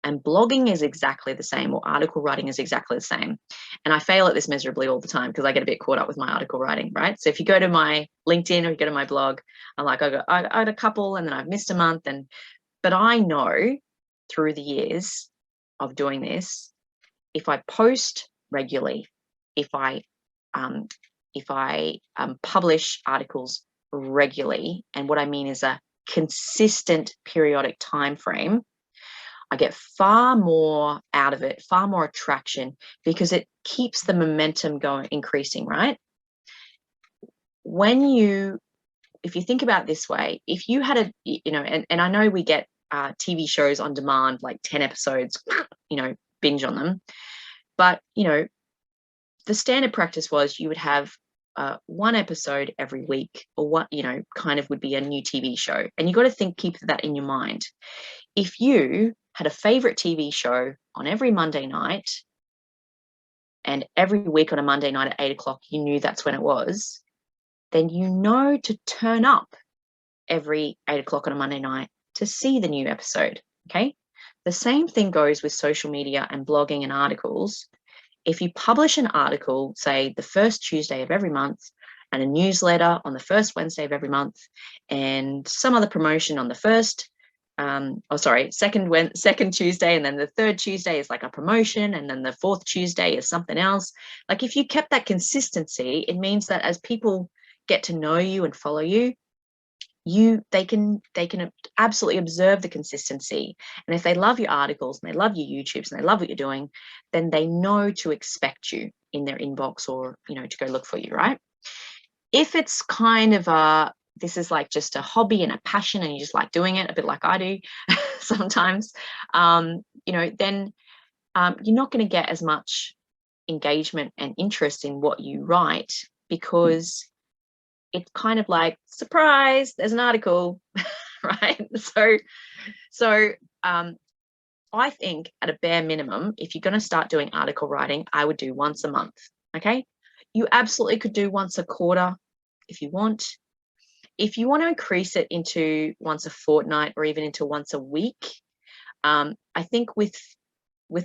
A: And blogging is exactly the same, or article writing is exactly the same. And I fail at this miserably all the time because I get a bit caught up with my article writing, right? So if you go to my LinkedIn or you go to my blog, I'm like, I had a couple and then I've missed a month. But I know through the years of doing this, if I post regularly, if I publish articles regularly, and what I mean is a consistent periodic time frame, I get far more out of it, far more attraction, because it keeps the momentum increasing, right? If you think about it this way, if you had and I know we get TV shows on demand, like 10 episodes, you know, binge on them. But, you know, the standard practice was you would have one episode every week, or what, you know, kind of would be a new TV show. And you got to keep that in your mind. If you had a favorite TV show on every Monday night, and every week on a Monday night at 8 o'clock, you knew that's when it was, then you know to turn up every 8 o'clock on a Monday night to see the new episode. Okay. The same thing goes with social media and blogging and articles. If you publish an article, say the first Tuesday of every month, and a newsletter on the first Wednesday of every month, and some other promotion on the second Tuesday, and then the third Tuesday is like a promotion, and then the fourth Tuesday is something else. Like, if you kept that consistency, it means that as people get to know you and follow you, they can absolutely observe the consistency. And if they love your articles and they love your YouTubes and they love what you're doing, then they know to expect you in their inbox, or, you know, to go look for you, right? If it's kind of this is like just a hobby and a passion, and you just like doing it, a bit like I do sometimes, you know, then you're not going to get as much engagement and interest in what you write, because it's kind of like, surprise, there's an article, right? So I think at a bare minimum, if you're going to start doing article writing, I would do once a month. Okay. You absolutely could do once a quarter if you want. If you want to increase it into once a fortnight, or even into once a week, I think with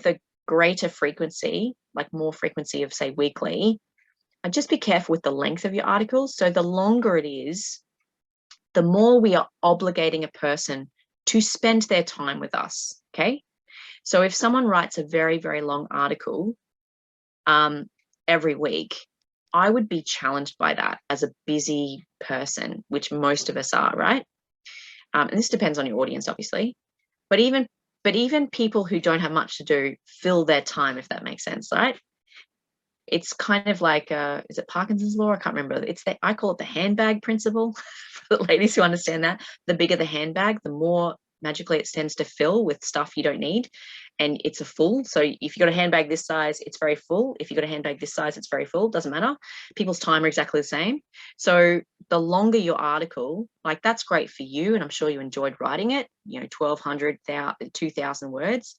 A: a greater frequency, like more frequency of, say, weekly, and just be careful with the length of your articles. So the longer it is, the more we are obligating a person to spend their time with us. Okay. So if someone writes a very, very long article every week, I would be challenged by that as a busy person, which most of us are, right? And this depends on your audience, obviously. But even people who don't have much to do fill their time, if that makes sense, right? it's kind of like, is it Parkinson's law? I can't remember. I call it the handbag principle for the ladies who understand that. The bigger the handbag, the more magically it tends to fill with stuff you don't need. And it's a full. So if you've got a handbag this size, it's very full. If you've got a handbag this size, it's very full. Doesn't matter. People's time are exactly the same. So the longer your article, like that's great for you. And I'm sure you enjoyed writing it, 1,200, 2,000 words,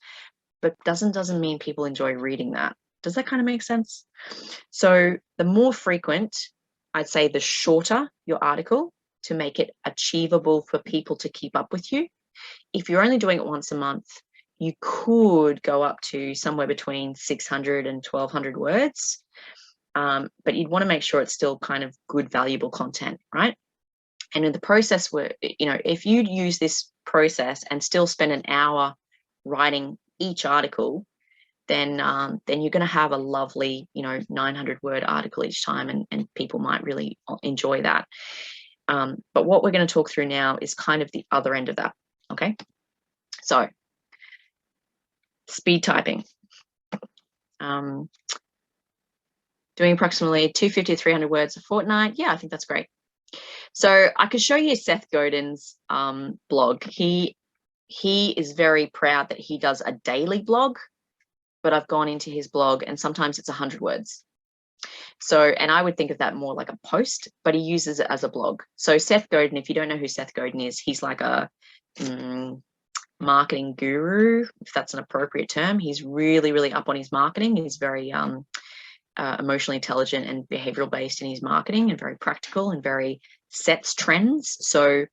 A: but doesn't mean people enjoy reading that. Does that kind of make sense? So the more frequent, I'd say the shorter your article to make it achievable for people to keep up with you. If you're only doing it once a month, you could go up to somewhere between 600 and 1,200 words. But you'd want to make sure it's still kind of good, valuable content, right? And in the process where, if you use this process and still spend an hour writing each article, then you're going to have a lovely, 900 word article each time, and people might really enjoy that. But what we're going to talk through now is kind of the other end of that. Okay. So speed typing. Doing approximately 250 to 300 words a fortnight. Yeah, I think that's great. So I could show you Seth Godin's blog. He is very proud that he does a daily blog, but I've gone into his blog and sometimes it's 100 words. So, and I would think of that more like a post, but he uses it as a blog. So Seth Godin, if you don't know who Seth Godin is, he's like a marketing guru, if that's an appropriate term. He's really, really up on his marketing. He's very emotionally intelligent and behavioral based in his marketing, and very practical and very sets trends. So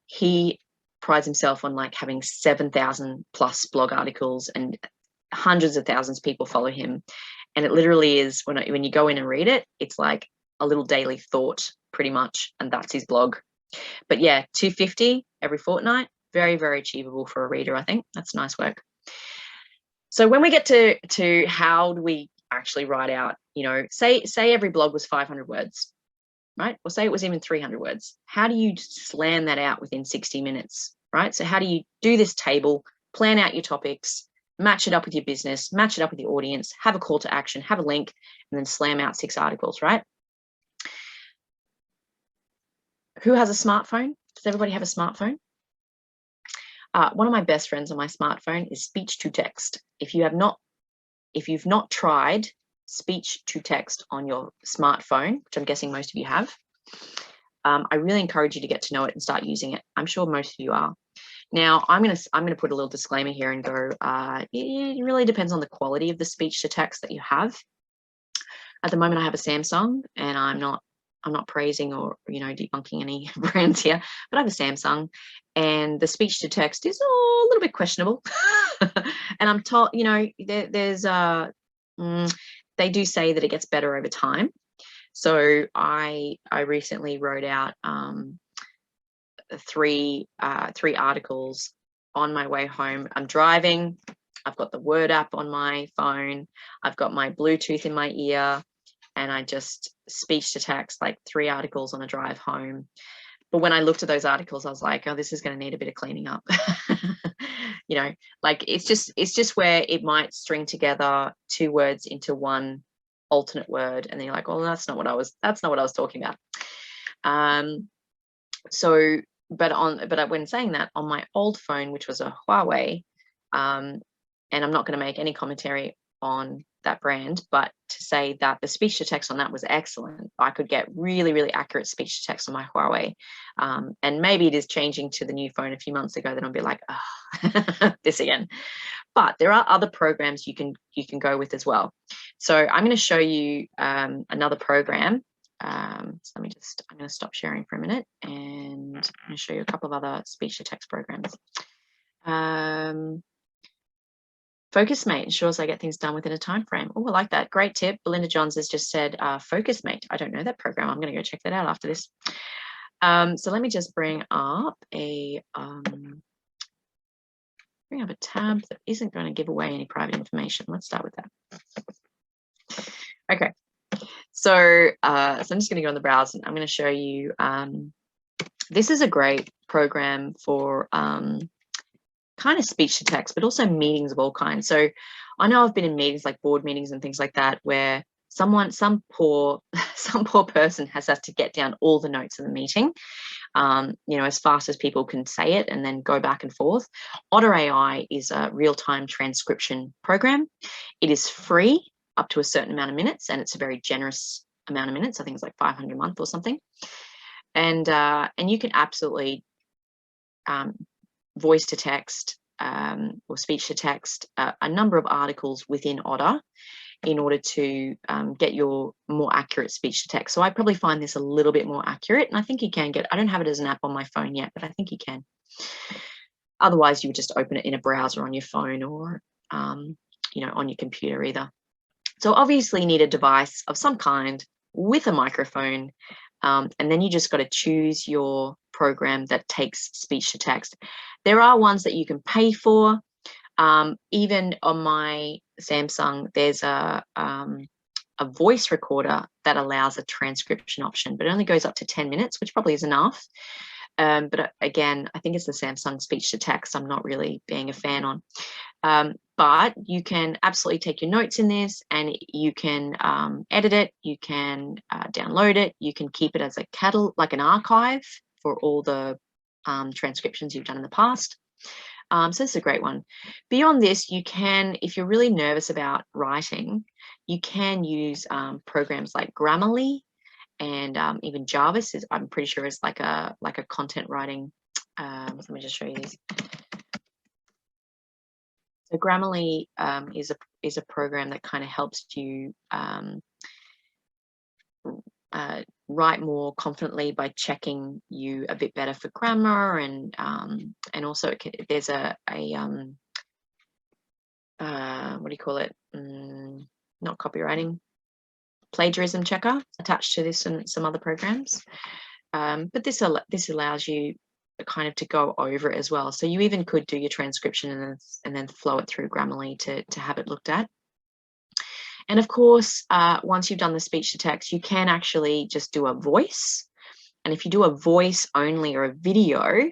A: he prides himself on like having 7,000 plus blog articles, and hundreds of thousands of people follow him. And it literally is, when you go in and read it, it's like a little daily thought pretty much. And that's his blog. But yeah, 250 every fortnight, very, very achievable for a reader. I think that's nice work. So when we get to how do we actually write out, say every blog was 500 words, right? Or say it was even 300 words. How do you slam that out within 60 minutes, right? So how do you do this table, plan out your topics, match it up with your business, match it up with your audience, have a call to action, have a link, and then slam out 6 articles, right? Who has a smartphone? Does everybody have a smartphone? One of my best friends on my smartphone is speech to text. If you've not tried speech to text on your smartphone, which I'm guessing most of you have, I really encourage you to get to know it and start using it. I'm sure most of you are. Now, I'm gonna put a little disclaimer here and go, it really depends on the quality of the speech to text that you have. At the moment, I have a Samsung, and I'm not praising or debunking any brands here, but I have a Samsung, and the speech to text is a little bit questionable. And I'm told, there's they do say that it gets better over time. So I recently wrote out 3 articles on my way home. I'm driving. I've got the Word app on my phone. I've got my Bluetooth in my ear, and I just speech to text like 3 articles on a drive home. But when I looked at those articles, I was like, oh, this is going to need a bit of cleaning up. Like it's just where it might string together 2 words into one alternate word, and then you're like, well, that's not what I was talking about. But when saying that, on my old phone, which was a Huawei, and I'm not going to make any commentary on that brand, but to say that the speech to text on that was excellent. I could get really, really accurate speech to text on my Huawei. And maybe it is changing to the new phone a few months ago, then I'll be like, oh, this again. But there are other programs you can go with as well. So I'm going to show you another program. So I'm going to stop sharing for a minute, and I'm going to show you a couple of other speech to text programs. FocusMate ensures I get things done within a time frame. Oh, I like that. Great tip. Belinda Johns has just said FocusMate. I don't know that program. I'm going to go check that out after this. So let me just bring up a tab that isn't going to give away any private information. Let's start with that. Okay. So I'm just going to go on the browser, and I'm going to show you. This is a great program for kind of speech to text, but also meetings of all kinds. So I know I've been in meetings like board meetings and things like that, where some poor person has to get down all the notes of the meeting, as fast as people can say it and then go back and forth. Otter AI is a real-time transcription program. It is free up to a certain amount of minutes, and it's a very generous amount of minutes. I think it's like 500 a month or something. And you can absolutely voice to text or speech to text a number of articles within Otter in order to get your more accurate speech to text. So I probably find this a little bit more accurate, and I think you can I don't have it as an app on my phone yet, but I think you can. Otherwise, you would just open it in a browser on your phone or, on your computer either. So obviously you need a device of some kind with a microphone, and then you just got to choose your program that takes speech to text. There are ones that you can pay for. Even on my Samsung, there's a voice recorder that allows a transcription option, but it only goes up to 10 minutes, which probably is enough. But again, I think it's the Samsung speech to text I'm not really being a fan on. But you can absolutely take your notes in this, and you can edit it, you can download it, you can keep it as a catalog, like an archive for all the transcriptions you've done in the past. So this is a great one. Beyond this, you can, if you're really nervous about writing, you can use programs like Grammarly, and even Jarvis is, I'm pretty sure, is like a content writing. Let me just show you this. So Grammarly is a program that kind of helps you write more confidently by checking you a bit better for grammar, and also there's a what do you call it? Not copywriting, plagiarism checker attached to this and some other programs. But this allows you kind of to go over it as well. So you even could do your transcription and then flow it through Grammarly to have it looked at. And of course, once you've done the speech to text, you can actually just do a voice. And if you do a voice only or a video,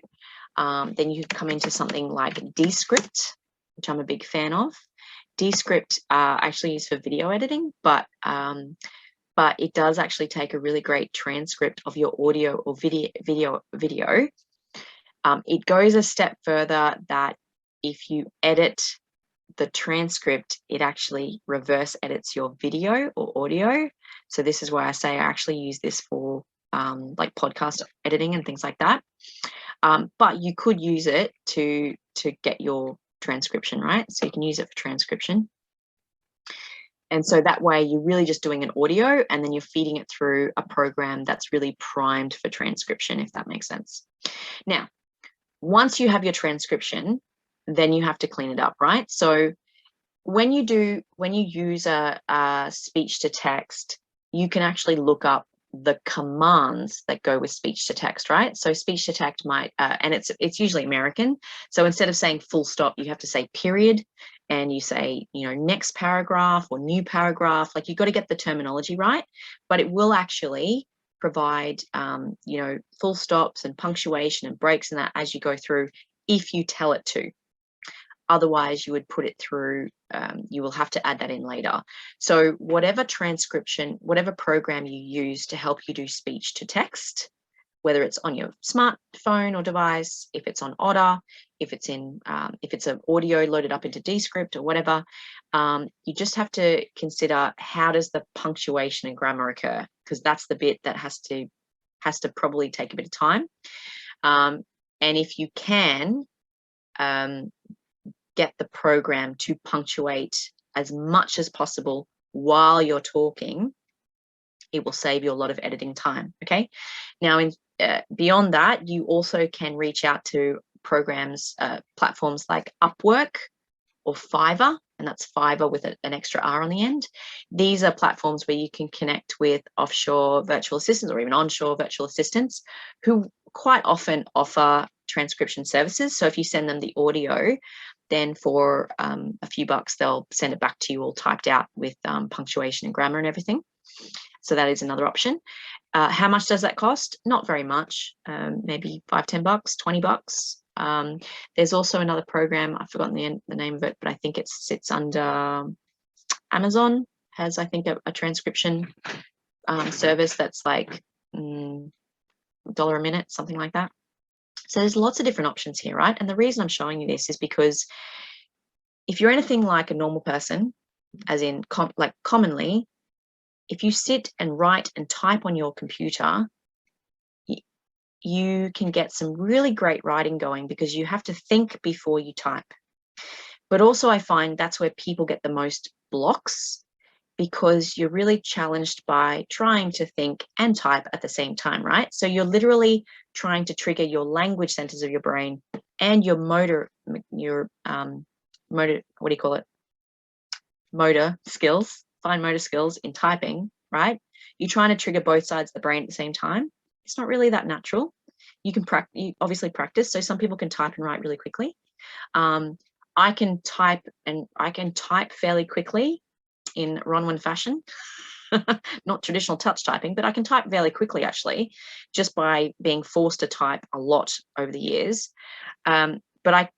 A: then you come into something like Descript, which I'm a big fan of. Descript actually used for video editing, but it does actually take a really great transcript of your audio or video. It goes a step further, that if you edit the transcript, it actually reverse edits your video or audio. So this is why I say I actually use this for like podcast editing and things like that. But you could use it to get your transcription, right? So you can use it for transcription. And so that way you're really just doing an audio, and then you're feeding it through a program that's really primed for transcription, if that makes sense. Now, once you have your transcription, then you have to clean it up, right? So when you use a speech to text, you can actually look up the commands that go with speech to text, right? So speech to text might, and it's usually American. So instead of saying full stop, you have to say period, and you say, next paragraph or new paragraph. Like, you've got to get the terminology right, but it will actually provide, full stops and punctuation and breaks and that as you go through, if you tell it to. Otherwise, you would put it through, you will have to add that in later. So whatever transcription, whatever program you use to help you do speech to text, whether it's on your smartphone or device, if it's on Otter, if it's an audio loaded up into Descript or whatever, you just have to consider, how does the punctuation and grammar occur? Because that's the bit that has to probably take a bit of time. And if you can get the program to punctuate as much as possible while you're talking, it will save you a lot of editing time. Okay. Now, beyond that, you also can reach out to programs, platforms like Upwork or Fiverr, and that's Fiverr with an extra R on the end. These are platforms where you can connect with offshore virtual assistants or even onshore virtual assistants who quite often offer transcription services. So if you send them the audio, then for a few bucks, they'll send it back to you all typed out with punctuation and grammar and everything. So that is another option. How much does that cost? Not very much, maybe $5, $10, $20. There's also another program, I've forgotten the name of it, but I think it sits under Amazon, has, I think, a transcription service that's like $1 a minute, something like that. So there's lots of different options here, right? And the reason I'm showing you this is because if you're anything like a normal person, as in commonly, if you sit and write and type on your computer, you can get some really great writing going because you have to think before you type. But also I find that's where people get the most blocks, because you're really challenged by trying to think and type at the same time, right? So you're literally trying to trigger your language centers of your brain and your motor, what do you call it? Motor skills, fine motor skills in typing, right? You're trying to trigger both sides of the brain at the same time. It's not really that natural. You can obviously practice. So some people can type and write really quickly. I can type fairly quickly in Rhonwyn fashion, not traditional touch typing, but I can type fairly quickly actually, just by being forced to type a lot over the years. But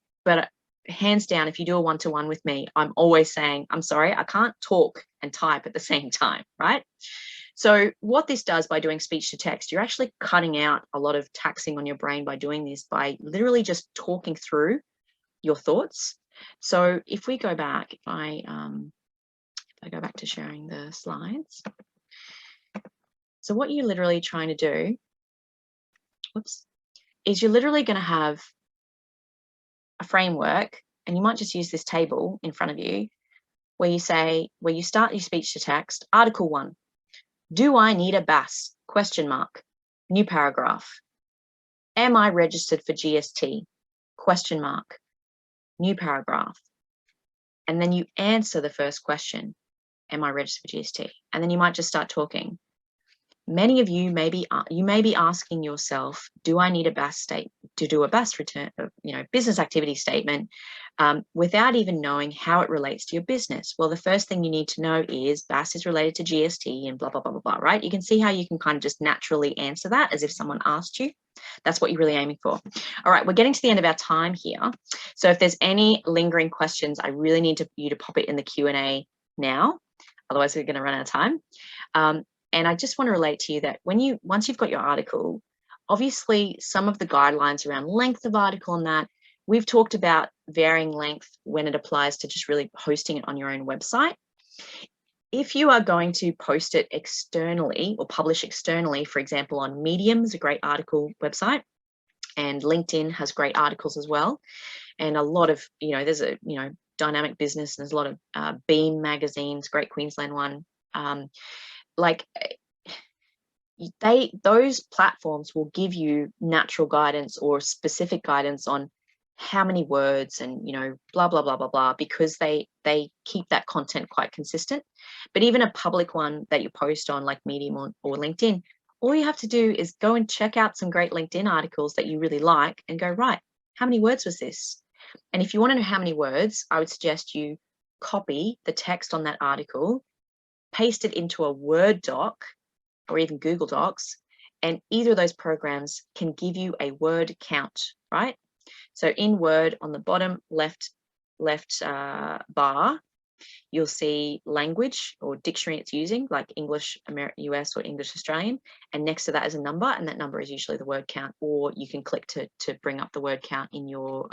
A: hands down, if you do a one-to-one with me, I'm always saying, I'm sorry, I can't talk and type at the same time, right? So what this does by doing speech to text, you're actually cutting out a lot of taxing on your brain by doing this, by literally just talking through your thoughts. So if we go back, if I go back to sharing the slides. So what you're literally trying to do, is you're literally going to have a framework, and you might just use this table in front of you where you start your speech to text. Article 1, do I need a BAS? ? New paragraph. Am I registered for GST? ? New paragraph. And then you answer the first question. Am I registered for GST? And then you might just start talking. Many of you may be asking yourself, do I need a BAS return, business activity statement, without even knowing how it relates to your business? Well, the first thing you need to know is BAS is related to GST and blah, blah, blah, blah, blah, right? You can see how you can kind of just naturally answer that as if someone asked you. That's what you're really aiming for. All right, we're getting to the end of our time here. So if there's any lingering questions, I really need you to pop it in the Q&A now. Otherwise, we're going to run out of time. And I just want to relate to you that once you've got your article, obviously some of the guidelines around length of article and that, we've talked about varying length when it applies to just really posting it on your own website. If you are going to post it externally or publish externally, for example, on Medium is a great article website, and LinkedIn has great articles as well. And a lot of, there's a, Dynamic Business, and there's a lot of Beam magazines, Great Queensland one. Those platforms will give you natural guidance or specific guidance on how many words and blah blah blah blah blah, because they keep that content quite consistent. But even a public one that you post on like Medium or LinkedIn, all you have to do is go and check out some great LinkedIn articles that you really like and go, right, how many words was this? And if you want to know how many words, I would suggest you copy the text on that article, paste it into a Word doc or even Google Docs, and either of those programs can give you a word count, right? So in Word, on the bottom left bar, you'll see language or dictionary it's using, like English US or English Australian, and next to that is a number, and that number is usually the word count, or you can click to bring up the word count in your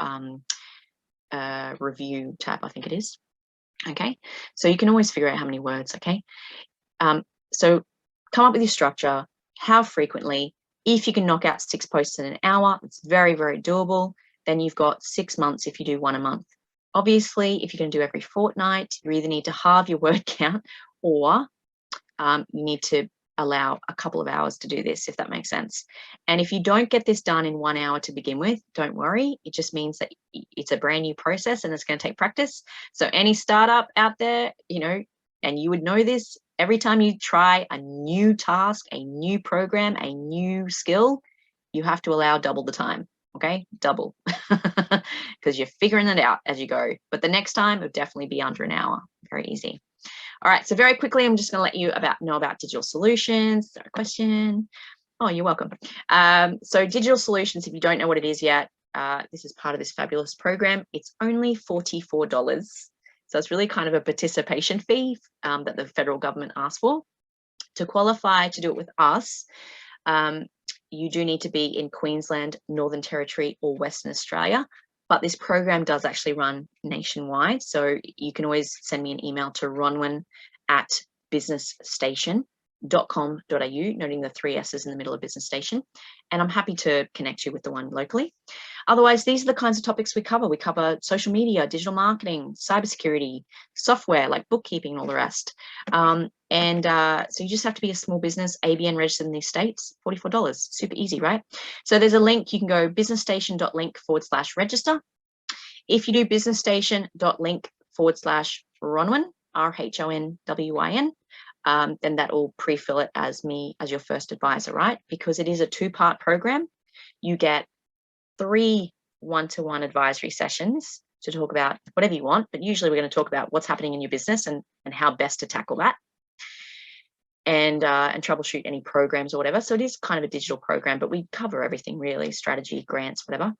A: review tab, I think it is. Okay, so you can always figure out how many words, okay? So come up with your structure, how frequently. If you can knock out 6 posts in an hour, it's very, very doable. Then you've got 6 months if you do 1 a month. Obviously, if you're going to do every fortnight, you either need to halve your word count, or you need to allow a couple of hours to do this, if that makes sense. And if you don't get this done in 1 hour to begin with, don't worry. It just means that it's a brand new process and it's going to take practice. So any startup out there, and you would know this, every time you try a new task, a new program, a new skill, you have to allow double the time, okay? Double, because you're figuring it out as you go. But the next time, it'll definitely be under an hour. Very easy. All right, so very quickly, I'm just going to let you know about digital solutions. Is there a question? Oh, you're welcome. So digital solutions, if you don't know what it is yet, this is part of this fabulous program. It's only $44 So it's really kind of a participation fee that the federal government asks for. To qualify to do it with us, you do need to be in Queensland, Northern Territory, or Western Australia. But this program does actually run nationwide. So you can always send me an email to rhonwyn@businessstation.com.au, noting the 3 S's in the middle of Business Station. And I'm happy to connect you with the one locally. Otherwise, these are the kinds of topics we cover. We cover social media, digital marketing, cybersecurity, software like bookkeeping, and all the rest. So you just have to be a small business, ABN registered in these states, $44. Super easy, right? So there's a link. You can go businessstation.link/register. If you do businessstation.link/Rhonwyn, RHONWYN, then that will pre-fill it as me as your first advisor, right? Because it is a 2-part program. You get 3 one-to-one advisory sessions to talk about whatever you want, but usually we're going to talk about what's happening in your business and how best to tackle that, and troubleshoot any programs or whatever. So it is kind of a digital program, but we cover everything really, strategy, grants, whatever.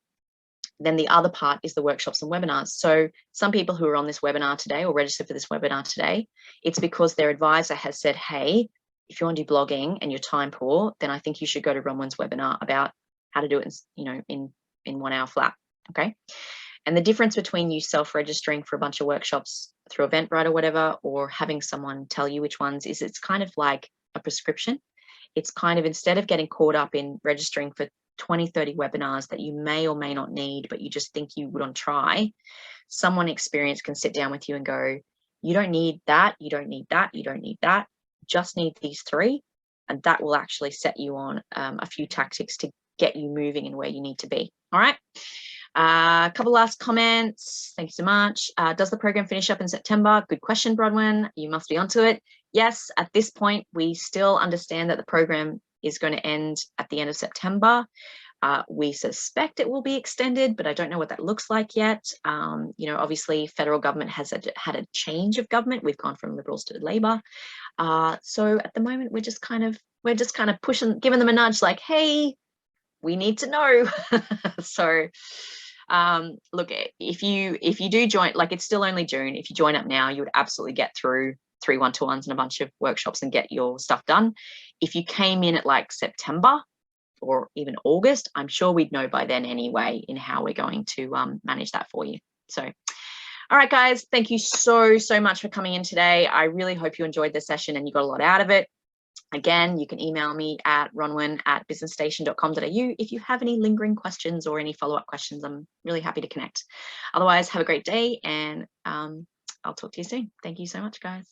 A: Then the other part is the workshops and webinars. So some people who are on this webinar today or registered for this webinar today, it's because their advisor has said, hey, if you want to do blogging and you're time poor, then I think you should go to Rhonwyn's webinar about how to do it in 1 hour flat. Okay. And the difference between you self-registering for a bunch of workshops through Eventbrite or whatever, or having someone tell you which ones, is it's kind of like a prescription. It's kind of, instead of getting caught up in registering for 20, 30 webinars that you may or may not need, but you just think you would want to try, someone experienced can sit down with you and go, you don't need that, you don't need that, you don't need that, just need these 3. And that will actually set you on a few tactics to get you moving and where you need to be. All right. A couple last comments. Thank you so much. Does the program finish up in September? Good question, Bronwyn. You must be onto it. Yes, at this point, we still understand that the program is going to end at the end of September. We suspect it will be extended, but I don't know what that looks like yet. Obviously, federal government has had a change of government. We've gone from Liberals to Labor. So at the moment, we're just kind of pushing, giving them a nudge, like, hey, we need to know. So look, if you do join, like, it's still only June. If you join up now, you would absolutely get through 3 one-to-ones and a bunch of workshops and get your stuff done. If you came in at like September or even August, I'm sure we'd know by then anyway in how we're going to manage that for you. So all right, guys, thank you so much for coming in today. I really hope you enjoyed this session and you got a lot out of it. Again, you can email me at rhonwyn@businessstation.com.au if you have any lingering questions or any follow-up questions. I'm really happy to connect. Otherwise, have a great day, and I'll talk to you soon. Thank you so much, guys.